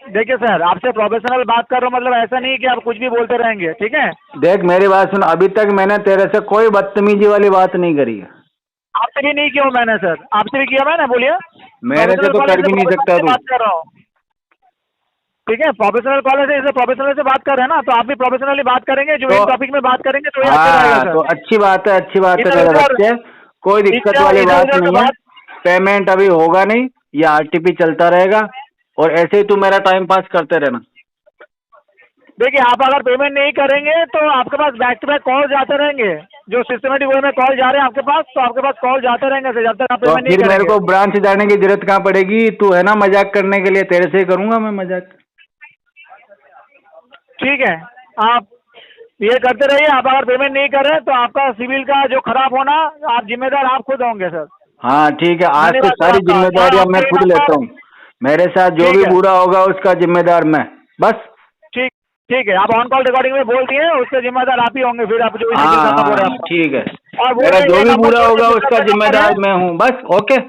Speaker 2: देखिए सर, आपसे प्रोफेशनल बात कर रहा हूँ, मतलब ऐसा नहीं कि आप कुछ भी बोलते रहेंगे, ठीक है?
Speaker 3: देख मेरी बात सुन, अभी तक मैंने तेरे से कोई बदतमीजी वाली बात नहीं करी है।
Speaker 2: आपसे भी नहीं किया हूँ मैंने सर, आपसे भी किया मैंने, बोलिए।
Speaker 3: मेरे से तो कर भी नहीं सकता तू।
Speaker 2: बात कर रहा हूँ, ठीक है? प्रोफेशनल कॉलेज से प्रोफेशनल से बात कर रहे हैं ना, तो आप भी प्रोफेशनली बात करेंगे, जो इन टॉपिक में बात करेंगे तो ये अच्छा रहेगा
Speaker 3: हाँ,
Speaker 2: सर।
Speaker 3: तो अच्छी बात है, अच्छी बात है
Speaker 2: इधर
Speaker 3: मेरे
Speaker 2: उधर-
Speaker 3: बच्चे, कोई दिक्कत
Speaker 2: इधर-
Speaker 3: वाली
Speaker 2: इधर
Speaker 3: बात
Speaker 2: उधर
Speaker 3: नहीं
Speaker 2: का
Speaker 3: है। पेमेंट अभी होगा नहीं, या आरटीपी चलता रहेगा, और ऐसे ही तू मेरा टाइम पास करते रहना।
Speaker 2: देखिए, आप अगर पेमेंट नहीं करेंगे तो आपके पास बैक टू बैक कॉल जाते रहेंगे, जो सिस्टमेटिक वे में कॉल जा रहे हैं आपके पास, तो आपके पास कॉल जाते रहेंगे सर, जब तक आप
Speaker 3: तो
Speaker 2: पेमेंट नहीं
Speaker 3: फिर मेरे
Speaker 2: करेंगे।
Speaker 3: को ब्रांच जाने की जरूरत कहाँ पड़ेगी? तू है ना मजाक करने के लिए, तेरे से ही करूंगा मैं मजाक।
Speaker 2: ठीक है, आप ये करते रहिए। आप अगर पेमेंट नहीं कर रहे तो आपका सिविल का जो खराब होना, आप जिम्मेदार आप खुद होंगे सर।
Speaker 3: हाँ ठीक है, आज से
Speaker 2: धन्यवाद सर
Speaker 3: सारी
Speaker 2: आपका।
Speaker 3: जिम्मेदारियां मैं
Speaker 2: आपके
Speaker 3: खुद
Speaker 2: नंबर-
Speaker 3: लेता हूँ। मेरे साथ जो
Speaker 2: ठीक
Speaker 3: भी
Speaker 2: है।
Speaker 3: बुरा होगा उसका जिम्मेदार मैं, बस।
Speaker 2: ठीक ठीक है, आप ऑन कॉल रिकॉर्डिंग में बोल दिए, उसके जिम्मेदार आप ही होंगे, फिर आप जो भी
Speaker 3: हाँ
Speaker 2: सिविल करना
Speaker 3: हाँ
Speaker 2: पड़े
Speaker 3: हाँ,
Speaker 2: आपको।
Speaker 3: ठीक है,
Speaker 2: और बोल
Speaker 3: मेरा
Speaker 2: रहे हैं
Speaker 3: जो
Speaker 2: ये
Speaker 3: भी
Speaker 2: नंबर
Speaker 3: बुरा
Speaker 2: जो
Speaker 3: होगा
Speaker 2: है,
Speaker 3: उसका
Speaker 2: दूसरा
Speaker 3: जिम्मेदार
Speaker 2: नंबर है।
Speaker 3: मैं हूँ, बस। ओके,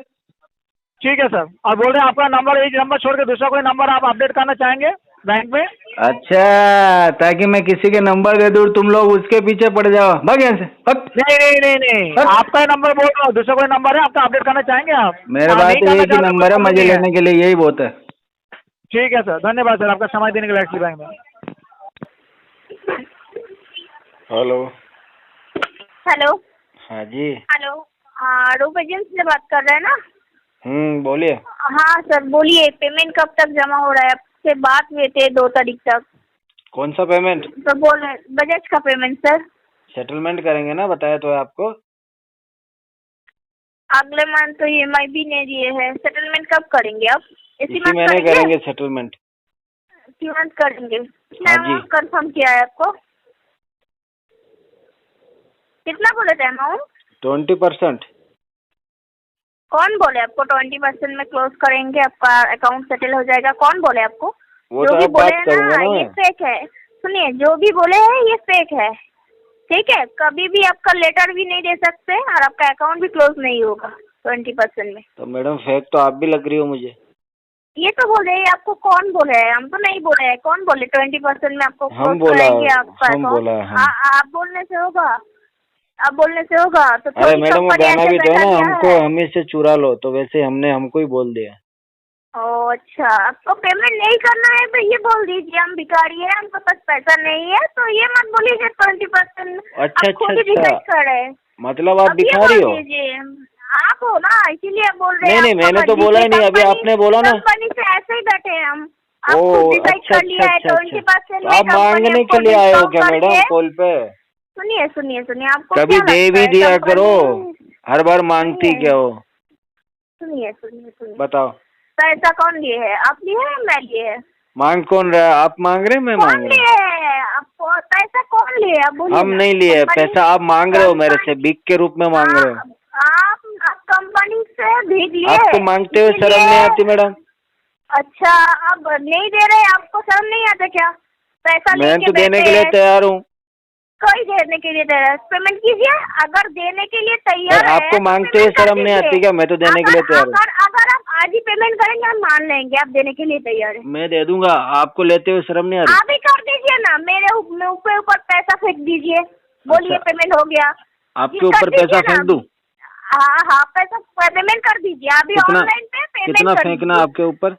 Speaker 2: ठीक है सर। और बोल रहे हैं आपका नंबर, एक नंबर छोड़ के दूसरा कोई नंबर आप अपडेट करना चाहेंगे बैंक में?
Speaker 3: अच्छा, ताकि मैं किसी के नंबर दे दूँ, तुम लोग उसके पीछे पड़ जाओ। भाग यहाँ से, भाग।
Speaker 2: नहीं नहीं नहीं नहीं,
Speaker 3: बस।
Speaker 2: आपका ही नंबर बोल रहा हूँ, दूसरा कोई नंबर है आपका अपडेट करना चाहेंगे आप?
Speaker 3: मेरे
Speaker 2: हाँ,
Speaker 3: पास
Speaker 2: नहीं करना
Speaker 3: एक ही
Speaker 2: चाहते
Speaker 3: नंबर है,
Speaker 2: कोई
Speaker 3: मजे
Speaker 2: नहीं है।
Speaker 3: लेने के लिए यही बहुत है।
Speaker 2: ठीक है सर, धन्यवाद सर आपका समय देने के लिए एक्सिस बैंक में।
Speaker 5: हेलो।
Speaker 4: हेलो।
Speaker 5: हाँ जी।
Speaker 4: हेलो। हाँ, रूप एजेंसी से बात कर रहे हैं ना?
Speaker 5: बोलिए।
Speaker 4: हाँ सर बोलिए, पेमेंट कब तक जमा हो रहा है? आपसे बात हुए थे 2 तारीख तक,
Speaker 5: कौन सा पेमेंट?
Speaker 4: तो बोल रहे बजाज का पेमेंट सर।
Speaker 5: सेटलमेंट करेंगे ना, बताया तो है आपको।
Speaker 4: अगले मंथ तो EMI भी नहीं दिए हैं, सेटलमेंट कब करेंगे आप? इसी
Speaker 5: इसी
Speaker 4: मंथ
Speaker 5: महीने
Speaker 4: करेंगे?
Speaker 5: करेंगे सेटलमेंट।
Speaker 4: इसी मंथ करेंगे। कितना
Speaker 5: हाँ जी।
Speaker 4: अमाउंट कंफर्म किया है आपको? कितना बोले थे अमाउंट?
Speaker 5: 20%।
Speaker 4: कौन बोले आपको 20% में क्लोज करेंगे, आपका अकाउंट सेटल हो जाएगा? कौन बोले आपको?
Speaker 5: वो
Speaker 4: जो
Speaker 5: तो
Speaker 4: भी
Speaker 5: अब
Speaker 4: बोले
Speaker 5: बात
Speaker 4: हैं
Speaker 5: करूंगा
Speaker 4: ना,
Speaker 5: ना
Speaker 4: ये
Speaker 5: मैं।
Speaker 4: फेक है। सुनिए, जो भी बोले हैं ये फेक है, ठीक है? कभी भी आपका लेटर भी नहीं दे सकते और आपका अकाउंट भी क्लोज नहीं होगा 20% में।
Speaker 5: तो मैडम फेक तो आप भी लग रही हो मुझे।
Speaker 4: ये तो बोल रहे हैं, आपको कौन बोले है? हम तो नहीं बोले हैं। कौन बोले 20% में आपको
Speaker 5: हम
Speaker 4: क्लोज
Speaker 5: बोला,
Speaker 4: करेंगे आपका
Speaker 5: हम
Speaker 4: अकाउंट?
Speaker 5: बोला, हम।
Speaker 4: आप बोलने से होगा? आप बोलने से होगा? तो
Speaker 5: अरे
Speaker 4: थोड़ी
Speaker 5: मैडम वो
Speaker 4: कंपनी
Speaker 5: गाना
Speaker 4: ऐसे
Speaker 5: भी तो है
Speaker 4: पैसा
Speaker 5: ना,
Speaker 4: दिया
Speaker 5: हमको
Speaker 4: है।
Speaker 5: हमें से चुरा लो, तो वैसे हमने हमको ही बोल दिया।
Speaker 4: ओ अच्छा, आपको पेमेंट नहीं करना है तो ये बोल दीजिए हम भिखारी है, हमको पास पैसा नहीं है, तो ये मत बोलिए 20%।
Speaker 5: अच्छा,
Speaker 4: आप खुद ही
Speaker 5: अच्छा,
Speaker 4: डिसाइड
Speaker 5: अच्छा।
Speaker 4: कर रहे हैं।
Speaker 5: मतलब आप
Speaker 4: अब ये
Speaker 5: भिखारी
Speaker 4: बोल
Speaker 5: हो?
Speaker 4: दीजिए, आप हो ना, इसीलिए बोल रहे
Speaker 5: नहीं
Speaker 4: हैं।
Speaker 5: नहीं,
Speaker 4: आपका
Speaker 5: मैंने तो
Speaker 4: मर्जी
Speaker 5: बोला
Speaker 4: से
Speaker 5: ही नहीं, अभी
Speaker 4: कंपनी-
Speaker 5: आपने बोला ना।
Speaker 4: कंपनी से ऐसे ही बैठे हैं हम। आप
Speaker 5: ओ
Speaker 4: खुद डिसाइड
Speaker 5: अच्छा
Speaker 4: कर लिया है
Speaker 5: अच्छा अच्छा
Speaker 4: 20%
Speaker 5: तो
Speaker 4: में
Speaker 5: आप
Speaker 4: कंपनी
Speaker 5: मांगने
Speaker 4: आपको
Speaker 5: के लिए आए हो
Speaker 4: डिस्काउंट
Speaker 5: क्या मैडम
Speaker 4: करके-
Speaker 5: कॉल पे?
Speaker 4: सुनिए सुनिए सुनिए, आपको
Speaker 5: कभी
Speaker 4: क्या
Speaker 5: दे
Speaker 4: लगता
Speaker 5: भी
Speaker 4: है
Speaker 5: दिया
Speaker 4: कंपनी-
Speaker 5: करो, हर बार मांगती
Speaker 4: सुनिए।
Speaker 5: क्या हो?
Speaker 4: सुनिए सुनिए सुनिए,
Speaker 5: बताओ।
Speaker 4: पैसा कौन लिए है? आप लिए है मैं लिए है?
Speaker 5: मांग कौन रहा है? आप मांग रहे हैं, मैं
Speaker 4: कौन
Speaker 5: मांग रहा
Speaker 4: लिए है? आपको पैसा कौन लिए? आप
Speaker 5: हूँ?
Speaker 4: बोलिए
Speaker 5: हम
Speaker 4: ना।
Speaker 5: नहीं लिए
Speaker 4: कंपनी-
Speaker 5: पैसा, आप मांग रहे हो मेरे से, बिक के रूप में मांग रहे हो।
Speaker 4: आप कंपनी से भीग लिए।
Speaker 5: आपको मांगते हुए शर्म
Speaker 4: इसीलिए-
Speaker 5: नहीं आती मैडम?
Speaker 4: अच्छा, अब नहीं दे रहे, आपको शर्म नहीं आता क्या? पैसा
Speaker 5: मैं
Speaker 4: लेके
Speaker 5: तो देने
Speaker 4: बैठे
Speaker 5: के लिए
Speaker 4: हैं।
Speaker 5: तैयार हूँ।
Speaker 4: कोई देने के लिए तैयार है, पेमेंट कीजिए। अगर देने के लिए तैयार
Speaker 5: पर
Speaker 4: है
Speaker 5: आपको
Speaker 4: तो
Speaker 5: मांगते हुए
Speaker 4: पेमेंट कर
Speaker 5: शर्म नहीं
Speaker 4: दीजिए।
Speaker 5: आती क्या? मैं तो देने के लिए तैयार हूँ।
Speaker 4: अगर आप आज ही पेमेंट करेंगे हम मान लेंगे आप देने के लिए तैयार है।
Speaker 5: मैं दे दूंगा, आपको लेते हुए शर्म नहीं आ रही?
Speaker 4: आप ही कर दीजिए ना, मेरे ऊपर पैसा फेंक दीजिए, बोलिए
Speaker 5: अच्छा।
Speaker 4: पेमेंट हो गया।
Speaker 5: आपके
Speaker 4: कर
Speaker 5: ऊपर पैसा
Speaker 4: दीजिए ना।
Speaker 5: फेंक दूं?
Speaker 4: हाँ हाँ, पैसा पेमेंट कर दीजिए अभी
Speaker 5: कितना
Speaker 4: ऑनलाइन पे पेमेंट
Speaker 5: कितना
Speaker 4: कर
Speaker 5: फेंकना
Speaker 4: दीजिए।
Speaker 5: आपके ऊपर?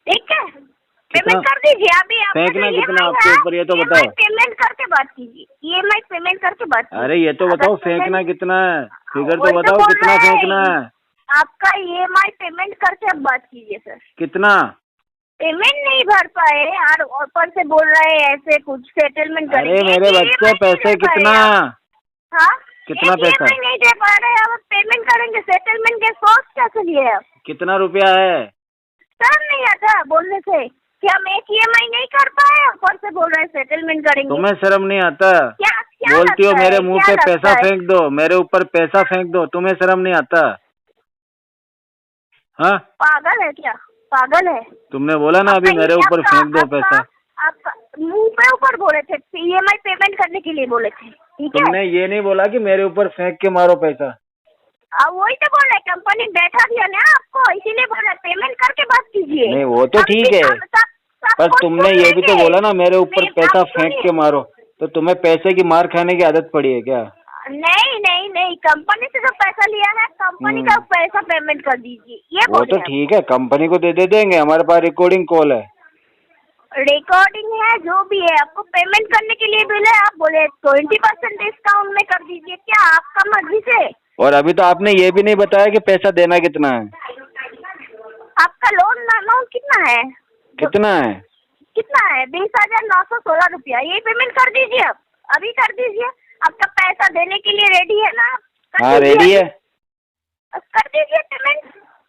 Speaker 4: ठीक है,
Speaker 5: कितना
Speaker 4: पेमेंट कर दीजिए अभी। आपका
Speaker 5: फेंकना
Speaker 4: जो
Speaker 5: कितना
Speaker 4: EMI
Speaker 5: आपके
Speaker 4: है,
Speaker 5: ऊपर, ये तो
Speaker 4: EMI
Speaker 5: बताओ।
Speaker 4: पेमेंट करके बात कीजिए, EMI पेमेंट करके बात कीजिए।
Speaker 5: अरे ये तो
Speaker 4: अगर
Speaker 5: बताओ,
Speaker 4: पेमेंट-
Speaker 5: फेंकना कितना है? फिगर
Speaker 4: वही
Speaker 5: तो बताओ,
Speaker 4: बोल
Speaker 5: कितना
Speaker 4: रहे हैं।
Speaker 5: फेंकना है?
Speaker 4: आपका EMI पेमेंट करके अब बात कीजिए सर।
Speaker 5: कितना?
Speaker 4: पेमेंट नहीं भर पाए और ऊपर से बोल रहे हैं ऐसे कुछ सेटलमेंट करेंगे।
Speaker 5: अरे मेरे
Speaker 4: EMI
Speaker 5: बच्चे,
Speaker 4: नहीं
Speaker 5: पैसे
Speaker 4: दे पाए
Speaker 5: कितना?
Speaker 4: आप। हाँ,
Speaker 5: कितना
Speaker 4: एक
Speaker 5: पैसा?
Speaker 4: EMI नहीं दे पा रहे, अब पेमेंट करेंगे, सेटलमेंट के सोच कैसे लिए आप?
Speaker 5: कितना रुपया है?
Speaker 4: शर्म नहीं आता बोलने से कि हम एक EMI नहीं कर पाए, ऊपर से बोल रहे हैं सेटलमेंट करेंगे।
Speaker 5: तुम्हें शर्म नहीं आता?
Speaker 4: क्या क्या
Speaker 5: बोलती हो
Speaker 4: लगता
Speaker 5: मेरे
Speaker 4: है?
Speaker 5: मुंह
Speaker 4: क्या
Speaker 5: पे
Speaker 4: लगता
Speaker 5: पैसा
Speaker 4: है?
Speaker 5: फेंक दो, मेरे ऊपर पैसा फेंक दो, तुम्हें शर्म नहीं आता? हाँ,
Speaker 4: पागल है क्या? पागल है?
Speaker 5: तुमने बोला ना अभी
Speaker 4: आपका
Speaker 5: मेरे ऊपर
Speaker 4: आपका-
Speaker 5: फेंक दो
Speaker 4: आपका-
Speaker 5: पैसा।
Speaker 4: आपका मुंह पे ऊपर बोले थे, EMI पेमेंट करने के लिए बोले थे, ठीक है?
Speaker 5: तुमने ये नहीं बोला कि मेरे ऊपर फेंक के मारो पैसा।
Speaker 4: वही तो बोल रहे, कंपनी बैठा दिया ना आपको, इसीलिए बोल रहे पेमेंट करके बात कीजिए।
Speaker 5: नहीं वो तो ठीक है, पर तुमने ये भी तो बोला ना मेरे ऊपर पैसा फेंक के मारो, तो तुम्हें पैसे की मार खाने की आदत पड़ी है क्या?
Speaker 4: नहीं नहीं नहीं, कंपनी से जो पैसा लिया है कंपनी का पैसा पेमेंट कर दीजिए, ये
Speaker 5: वो
Speaker 4: बोल
Speaker 5: तो
Speaker 4: रहे हैं।
Speaker 5: ठीक है, कंपनी को दे देंगे, हमारे पास रिकॉर्डिंग कॉल है।
Speaker 4: रिकॉर्डिंग है, जो भी है, आपको पेमेंट करने के लिए बोले, आप बोले 20% डिस्काउंट में कर दीजिए, क्या आपका मर्जी से?
Speaker 5: और अभी तो आपने ये भी नहीं बताया कि पैसा देना कितना है।
Speaker 4: आपका लोन अमाउंट कितना है?
Speaker 5: कितना है?
Speaker 4: कितना है? 20,916 रुपया। यही पेमेंट कर दीजिए, आप अभी कर दीजिए। आपका पैसा देने के लिए रेडी है ना? कर
Speaker 5: हाँ
Speaker 4: दीजिए।
Speaker 5: रेडी है।
Speaker 4: कर दीजिए पेमेंट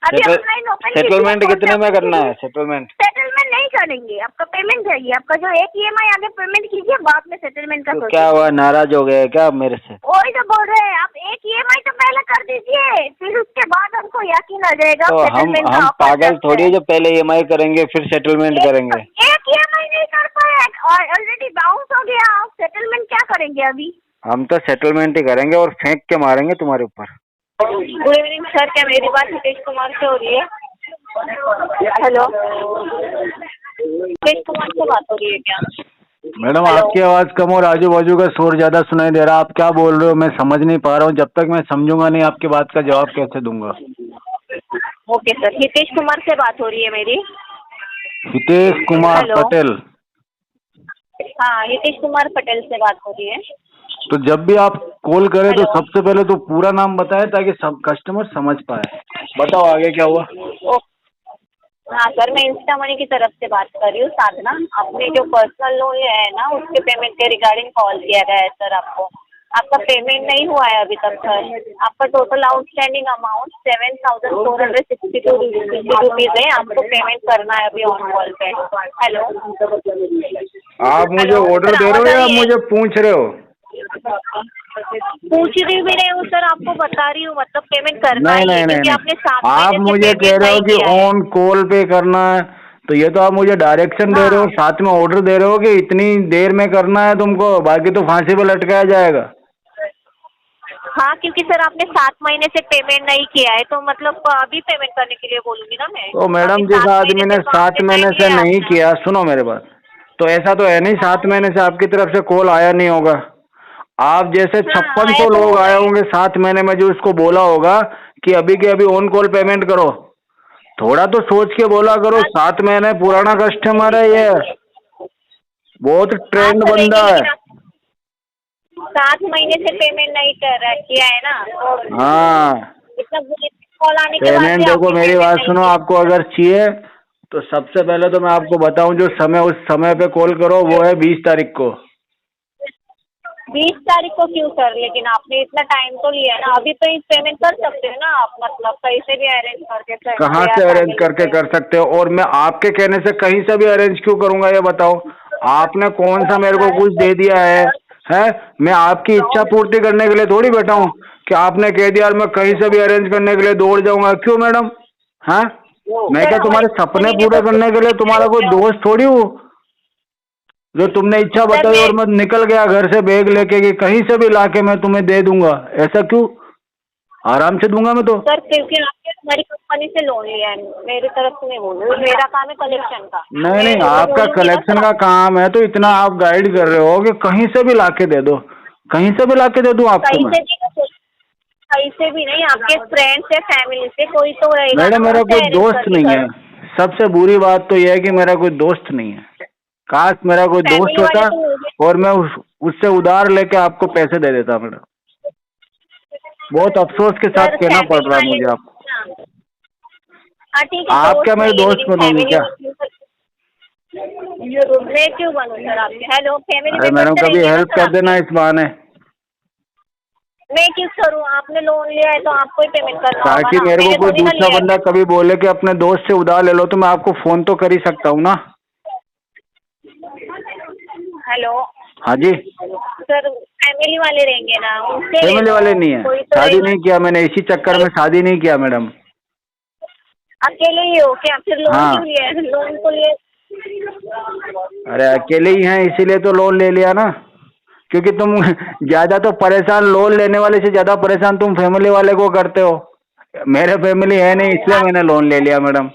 Speaker 4: अभी। ऑनलाइन ओपन
Speaker 5: सेटलमेंट कितने में करना है? सेटलमेंट
Speaker 4: सेटलमेंट नहीं करेंगे, आपका पेमेंट चाहिए। आपका जो एक EMI आगे पेमेंट कीजिए, बाद में सेटलमेंट का
Speaker 5: तो
Speaker 4: सोचिए।
Speaker 5: क्या हुआ, नाराज हो गए क्या आप मेरे से?
Speaker 4: वही तो बोल रहे हैं, आप एक EMI तो पहले कर दीजिए, फिर उसके बाद हमको यकीन आ जाएगा
Speaker 5: तो
Speaker 4: सेटलमेंट का
Speaker 5: हम
Speaker 4: ऑफर
Speaker 5: पागल
Speaker 4: करते
Speaker 5: थोड़ी है
Speaker 4: हैं।
Speaker 5: जो पहले EMI करेंगे फिर सेटलमेंट करेंगे।
Speaker 4: एक EMI नहीं कर पाए और ऑलरेडी बाउंस हो गया, आप सेटलमेंट क्या करेंगे अभी?
Speaker 5: हम तो सेटलमेंट ही करेंगे और फेंक के मारेंगे तुम्हारे ऊपर।
Speaker 4: गुड इवनिंग सर, क्या मेरी बात हितेश कुमार से हो रही है? हेलो, हितेश कुमार से बात हो रही है क्या?
Speaker 3: Madam
Speaker 4: hello.
Speaker 3: आपकी आवाज़ कम और आजू बाजू का शोर ज़्यादा सुनाई दे रहा है। आप क्या बोल रहे हो मैं समझ नहीं पा रहा हूँ। जब तक मैं समझूंगा नहीं आपकी बात का जवाब कैसे दूंगा?
Speaker 4: ओके सर, हितेश कुमार से बात हो रही है मेरी।
Speaker 3: हितेश कुमार
Speaker 4: हेलो।
Speaker 3: पटेल।
Speaker 4: हाँ, हितेश कुमार पटेल से बात हो रही है।
Speaker 3: तो जब भी आप कॉल करें तो
Speaker 4: हेलो।
Speaker 3: सबसे पहले तो पूरा नाम बताएं ताकि सब कस्टमर समझ पाए। बताओ आगे क्या हुआ?
Speaker 4: हाँ सर, मैं इंस्टा मनी की तरफ से बात कर रही हूँ। साधना, आपने जो पर्सनल लोन लिया है ना, उसके पेमेंट के रिगार्डिंग कॉल किया गया है सर आपको। आपका पेमेंट नहीं हुआ है अभी तक सर। आपका टोटल आउटस्टैंडिंग अमाउंट 7,462 रुपीज़ है। आपको पेमेंट करना है अभी ऑन कॉल पे। हेलो,
Speaker 3: आप मुझे
Speaker 4: हेलो,
Speaker 3: ऑर्डर
Speaker 4: सर
Speaker 3: दे रहे
Speaker 4: आवाज
Speaker 3: हो
Speaker 4: आ
Speaker 3: या
Speaker 4: रही है?
Speaker 3: मुझे पूछ रहे हो?
Speaker 4: पूछ रही भी नहीं हूँ सर, आपको बता रही हूँ, मतलब पेमेंट करना
Speaker 3: नहीं
Speaker 4: ही है
Speaker 3: नहीं
Speaker 4: क्योंकि
Speaker 3: नहीं
Speaker 4: आपने 7
Speaker 3: नहीं, आप
Speaker 4: महीने से
Speaker 3: मुझे कह
Speaker 4: पेमेंट
Speaker 3: रहे हो
Speaker 4: नहीं
Speaker 3: कि
Speaker 4: किया है।
Speaker 3: ऑन कॉल पे करना है, तो ये तो आप मुझे डायरेक्शन दे रहे हो,
Speaker 4: हाँ।
Speaker 3: साथ में ऑर्डर दे रहे हो कि इतनी देर में करना है तुमको, बाकी तो फांसी पे लटकाया जाएगा।
Speaker 4: हाँ, क्योंकि सर आपने 7 महीने से पेमेंट नहीं किया है, तो मतलब अभी पेमेंट करने के लिए बोलूंगी ना मैं।
Speaker 3: तो
Speaker 4: अभी
Speaker 3: मैडम जिस
Speaker 4: 7 महीने
Speaker 3: आदमी ने
Speaker 4: से तो
Speaker 3: 7
Speaker 4: आपने
Speaker 3: महीने
Speaker 4: टाइम
Speaker 3: से
Speaker 4: लिया है
Speaker 3: नहीं
Speaker 4: अपना।
Speaker 3: किया, सुनो मेरे बात, तो ऐसा तो है नहीं 7 महीने से आपकी तरफ से कॉल आया नहीं होगा। आप जैसे
Speaker 4: हाँ,
Speaker 3: 5600
Speaker 4: आया तो
Speaker 3: लोग
Speaker 4: होगा
Speaker 3: आए
Speaker 4: ही।
Speaker 3: होंगे 7 महीने में जो उसको बोला होगा कि अभी के अभी ऑन कॉल पेमेंट करो। थोड़ा तो सोच के बोला करो, 7 महीने पुराना कस्टमर है ये, बहुत
Speaker 4: हाँ
Speaker 3: ट्रेंड
Speaker 4: सर,
Speaker 3: बंदा है।
Speaker 4: लेकिन आप 7 महीने से पेमेंट नहीं किया है ना, तो
Speaker 3: हाँ
Speaker 4: इतना कॉल आने के बाद
Speaker 3: पेमेंट
Speaker 4: भी
Speaker 3: देखो
Speaker 4: आपने
Speaker 3: मेरी
Speaker 4: पेमेंट
Speaker 3: बात
Speaker 4: नहीं
Speaker 3: सुनो,
Speaker 4: किया।
Speaker 3: आपको अगर चाहिए तो सबसे पहले तो मैं आपको बताऊं जो समय उस समय पे कॉल करो वो है 20 तारीख को।
Speaker 4: 20 तारीख को क्यों सर? लेकिन आपने इतना टाइम तो लिया है ना, अभी तो पेमेंट कर सकते हो ना आप, मतलब कहीं से भी अरेंज करके
Speaker 3: कहाँ
Speaker 4: या
Speaker 3: से अरेंज
Speaker 4: फैमिली
Speaker 3: करके
Speaker 4: से।
Speaker 3: कर सकते हो? और मैं आपके कहने से कहीं से भी अरेंज क्यों करूंगा ये बताओ? आपने कौन सा मेरे को कुछ दे दिया है? है मैं आपकी इच्छा पूर्ति करने के लिए थोड़ी बैठा हूँ कि आपने कह दिया और मैं कहीं से भी अरेंज करने के लिए दौड़ जाऊंगा। क्यों मैडम? हाँ मैं
Speaker 4: सर
Speaker 3: क्या
Speaker 4: हमारी
Speaker 3: तुम्हारे सपने
Speaker 4: कंपनी ने
Speaker 3: पूरे
Speaker 4: तो
Speaker 3: करने के लिए तुम्हारा कोई दोस्त थोड़ी हूँ जो तुमने इच्छा
Speaker 4: सर
Speaker 3: बताई
Speaker 4: मैं
Speaker 3: और मैं निकल गया घर से बैग लेके कि कहीं से भी लाके मैं तुम्हें दे दूंगा। ऐसा क्यों? आराम से दूंगा मैं तो।
Speaker 4: सर, क्योंकि आपने हमारी कंपनी से लोन लिया है, मेरी तरफ से नहीं बोल रही हूँ, मेरा काम है कलेक्शन का।
Speaker 3: नहीं
Speaker 4: मैं
Speaker 3: नहीं,
Speaker 4: तो
Speaker 3: आपका
Speaker 4: बोलूंगी ना
Speaker 3: कलेक्शन
Speaker 4: सर
Speaker 3: का काम है तो इतना आप गाइड कर रहे हो कि कहीं से भी लाके दे दो, कहीं से भी लाके दे दूं आपको
Speaker 4: कहीं
Speaker 3: मैं?
Speaker 4: से भी कहीं से भी नहीं, आपके फ्रेंड से फैमिली से कोई तो रहेगा ना,
Speaker 3: मैडम मेरा
Speaker 4: उनसे
Speaker 3: कोई
Speaker 4: अरेंज
Speaker 3: दोस्त
Speaker 4: करके
Speaker 3: नहीं
Speaker 4: कर।
Speaker 3: है। सबसे बुरी बात तो यह है कि मेरा कोई दोस्त नहीं है। काश मेरा कोई दोस्त
Speaker 4: फैमिली वाले
Speaker 3: होता
Speaker 4: तो मुझे।
Speaker 3: और मैं उससे उधार लेके आपको पैसे दे देता मैडम। बहुत अफसोस के साथ
Speaker 4: सर
Speaker 3: कहना पड़
Speaker 4: फैमिली
Speaker 3: रहा है
Speaker 4: वाले।
Speaker 3: मुझे आपको।
Speaker 4: हाँ हाँ, ठीक है,
Speaker 3: आप क्या
Speaker 4: दोस्त
Speaker 3: मेरे
Speaker 4: नहीं है
Speaker 3: दोस्त
Speaker 4: लेकिन
Speaker 3: बनोगी
Speaker 4: फैमिली
Speaker 3: क्या?
Speaker 4: मैं क्यों बनूँ सर आपके? हेलो, फैमिली
Speaker 3: अरे
Speaker 4: मेंबर
Speaker 3: मैडम
Speaker 4: से
Speaker 3: कभी
Speaker 4: रहेंगे ना
Speaker 3: हेल्प
Speaker 4: सर
Speaker 3: कर देना
Speaker 4: आपके।
Speaker 3: इस बहाने,
Speaker 4: मैं क्यों करूँ? आपने लोन लिया है तो आपको ही पेमेंट करना होगा
Speaker 3: ताकि
Speaker 4: ना,
Speaker 3: मेरे को
Speaker 4: मैंने
Speaker 3: कोई
Speaker 4: थोड़ी ना
Speaker 3: दूसरा
Speaker 4: लिया
Speaker 3: बंदा
Speaker 4: है।
Speaker 3: कभी बोले कि अपने दोस्त से उधार ले लो तो मैं आपको फोन तो कर ही सकता हूँ ना।
Speaker 4: हेलो
Speaker 3: हाँ जी।
Speaker 4: सर, फैमिली वाले रहेंगे ना, उनसे ले
Speaker 3: फैमिली
Speaker 4: लो,
Speaker 3: वाले नहीं है,
Speaker 4: कोई तो
Speaker 3: शादी
Speaker 4: रहेगा।
Speaker 3: नहीं किया मैंने, इसी चक्कर में शादी नहीं किया मैडम।
Speaker 4: अकेले ही हो क्या? फिर लोन
Speaker 3: हाँ
Speaker 4: क्यों लिया है? लोन तो लिए।
Speaker 3: अरे अकेले ही हैं इसीलिए तो लोन ले लिया ना, क्योंकि तुम ज्यादा तो परेशान, लोन लेने वाले से ज्यादा परेशान तुम फैमिली वाले को करते हो। मेरे फैमिली है नहीं इसलिए
Speaker 4: आप,
Speaker 3: मैंने लोन ले लिया मैडम।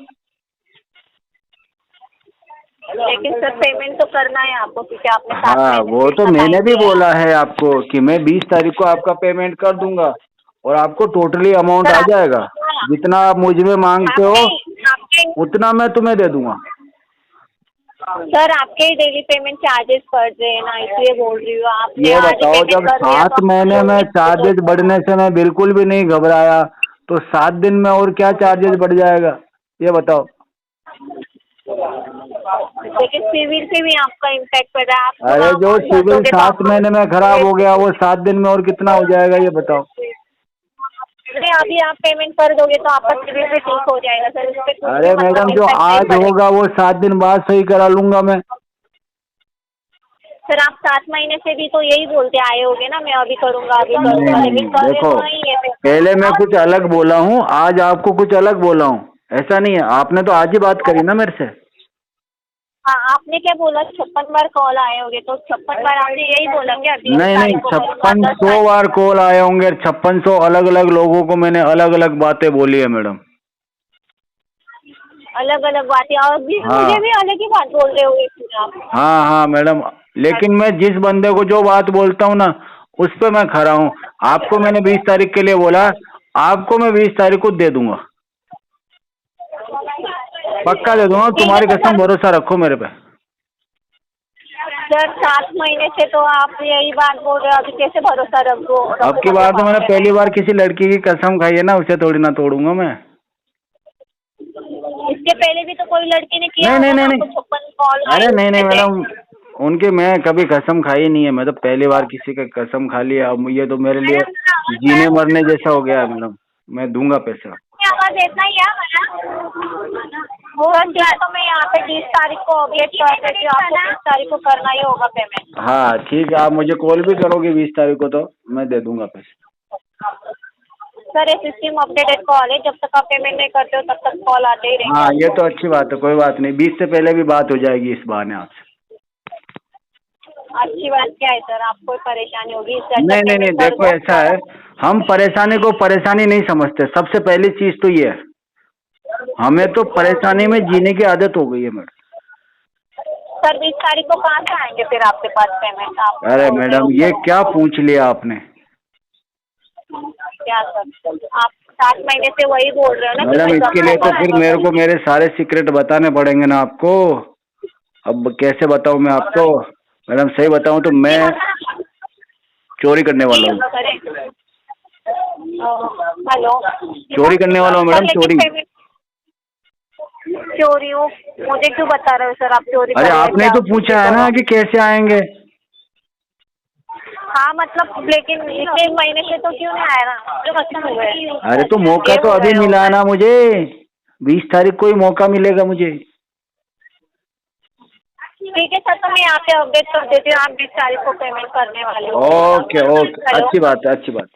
Speaker 4: लेकिन सर पेमेंट तो करना है आपको क्योंकि आपने 7
Speaker 3: हाँ
Speaker 4: महीने
Speaker 3: वो
Speaker 4: से
Speaker 3: तो
Speaker 4: इतना
Speaker 3: मैंने
Speaker 4: टाइम
Speaker 3: भी
Speaker 4: दिया है।
Speaker 3: बोला है आपको कि मैं 20 तारीख को आपका पेमेंट कर दूंगा और आपको टोटली अमाउंट
Speaker 4: सर
Speaker 3: आ
Speaker 4: आप,
Speaker 3: जाएगा। जितना आप मुझ में मांगते हो
Speaker 4: आपके आपके
Speaker 3: उतना मैं तुम्हें दे दूंगा।
Speaker 4: सर आपके ही डेली पेमेंट चार्जेस पड़ रहे हैं ना, इसलिए बोल रही हूँ। आपने
Speaker 3: ये
Speaker 4: आज ही
Speaker 3: बताओ
Speaker 4: पेमेंट
Speaker 3: जब
Speaker 4: कर दिया
Speaker 3: 7
Speaker 4: तो
Speaker 3: महीने में चार्जेस बढ़ने से मैं बिल्कुल भी नहीं घबराया तो 7 दिन में और क्या चार्जेस बढ़ जाएगा ये बताओ?
Speaker 4: लेकिन सिविल पे भी आपका इम्पैक्ट पड़ रहा है। आप
Speaker 3: अरे जो
Speaker 4: amount भर
Speaker 3: सिविल
Speaker 4: दोगे तो
Speaker 3: 7 महीने में खराब हो गया वो 7 दिन में और कितना हो जाएगा ये बताओ।
Speaker 4: नहीं, अभी आप पेमेंट कर दोगे तो आपका सिविल भी ठीक हो जाएगा सर। उस पे कुछ
Speaker 3: अरे
Speaker 4: भी मतलब
Speaker 3: मैडम जो
Speaker 4: impact नहीं
Speaker 3: आज
Speaker 4: पड़ेगा।
Speaker 3: होगा वो 7 दिन बाद सही करा लूंगा मैं।
Speaker 4: सर आप 7 महीने से भी तो यही बोलते आए होगे ना, मैं अभी करूंगा अभी करूंगा,
Speaker 3: नहीं
Speaker 4: लेकिन कर रहे
Speaker 3: देखो,
Speaker 4: तो नहीं है फिर।
Speaker 3: पहले मैं कुछ अलग बोला हूँ, आज आपको कुछ अलग बोला हूँ, ऐसा नहीं है। आपने तो आज ही बात करी ना मेरे से।
Speaker 4: हाँ, आपने क्या बोला? 56 बार कॉल आए होंगे, तो 56 बार आपने यही बोला क्या? 20
Speaker 3: नहीं नहीं,
Speaker 4: तारीख को करूंगा, 10
Speaker 3: 5600
Speaker 4: तारीख।
Speaker 3: बार कॉल आए होंगे, 5600 अलग अलग लोगों को मैंने अलग अलग बातें बोली है मैडम।
Speaker 4: अलग अलग बातें, और भी
Speaker 3: हाँ।
Speaker 4: मुझे भी अलग ही बात बोल रहे होंगे फिर आप।
Speaker 3: हाँ हाँ मैडम, लेकिन मैं जिस बंदे को जो बात बोलता हूँ ना उस पे मैं खरा हूँ। आपको मैंने 20 तारीख के लिए बोला, आपको मैं 20 तारीख को दे दूंगा, पक्का दे दूंगा,
Speaker 4: ठीक है
Speaker 3: तुम्हारी
Speaker 4: तो
Speaker 3: कसम,
Speaker 4: सर,
Speaker 3: भरोसा रखो मेरे पे।
Speaker 4: सर 7 महीने से तो आप यही बात बोल रहे हो, अभी कैसे भरोसा रखो?
Speaker 3: अब की बार तो मैंने पहली बार किसी लड़की की कसम खाई है ना, उसे थोड़ी ना तोड़ूंगा मैं।
Speaker 4: इसके पहले भी तो कोई लड़की ने किया
Speaker 3: नहीं नहीं
Speaker 4: होगा ना
Speaker 3: नहीं
Speaker 4: आपको,
Speaker 3: नहीं,
Speaker 4: 56 कॉल आए
Speaker 3: अरे नहीं नहीं
Speaker 4: उसमें से।
Speaker 3: मैडम, उनकी मैं कभी कसम खाई नहीं है। मैं तो पहली बार किसी का कसम खा लिया। अब ये तो मेरे लिए जीने मरने जैसा हो गया है मैडम। मैं दूंगा पैसा।
Speaker 4: आवाज इतना ही है वो क्या, तो मैं यहाँ पे 20 तारीख को अपडेट कर देती हूँ, आपको 20 तारीख को करना ही होगा पेमेंट।
Speaker 3: हाँ ठीक है, आप मुझे कॉल भी करोगे 20 तारीख को तो मैं दे दूंगा पैसा।
Speaker 4: सर ये सिस्टम अपडेटेड कॉल है, जब तक आप पेमेंट नहीं करते हो तब तक कॉल आते ही रहेंगे।
Speaker 3: हाँ ये तो अच्छी बात है, कोई बात नहीं, 20 से पहले भी बात हो जाएगी इस बहाने आपसे।
Speaker 4: अच्छी बात क्या है सर, आपको परेशानी होगी इससे अच्छा
Speaker 3: नहीं नहीं नहीं,
Speaker 4: पेमेंट कर
Speaker 3: देखो
Speaker 4: दो।
Speaker 3: ऐसा है, हम परेशानी को परेशानी नहीं समझते। सबसे पहली चीज तो ये है, हमें तो परेशानी में जीने की आदत हो गई है मैडम।
Speaker 4: सर 20 तारीख को कहाँ से आएंगे फिर आपके पास पेमेंट? आप
Speaker 3: अरे मैडम ये क्या पूछ लिया आपने।
Speaker 4: क्या सर, आप 7 महीने से वही बोल रहे हो ना कि
Speaker 3: मैडम
Speaker 4: मैं
Speaker 3: इसके
Speaker 4: कब
Speaker 3: लिए तो
Speaker 4: करूंगा,
Speaker 3: फिर मेरे को मेरे सारे सीक्रेट बताने पड़ेंगे ना आपको। अब कैसे बताऊं मैं आपको? मैडम सही बताऊं तो मैं चोरी करने वाला हूँ।
Speaker 4: हेलो,
Speaker 3: चोरी करने वाला हूँ मैडम, चोरी।
Speaker 4: चोरी हो? मुझे क्यों बता रहे हो सर आप चोरी कर
Speaker 3: अरे
Speaker 4: रहे हो?
Speaker 3: आपने ही तो पूछा है ना कि कैसे आएंगे।
Speaker 4: हाँ मतलब, लेकिन इतने महीने से तो क्यों नहीं आया ना, जो खत्म हुए।
Speaker 3: अरे तो मौका तो अभी मिला है ना मुझे, 20 तारीख को ही मौका मिलेगा मुझे।
Speaker 4: ठीक है सर, तो मैं यहाँ पे अपडेट कर देती हूँ, आप 20 तारीख को पेमेंट करने वाले हो।
Speaker 3: ओके ओके, अच्छी बात है, अच्छी बात है।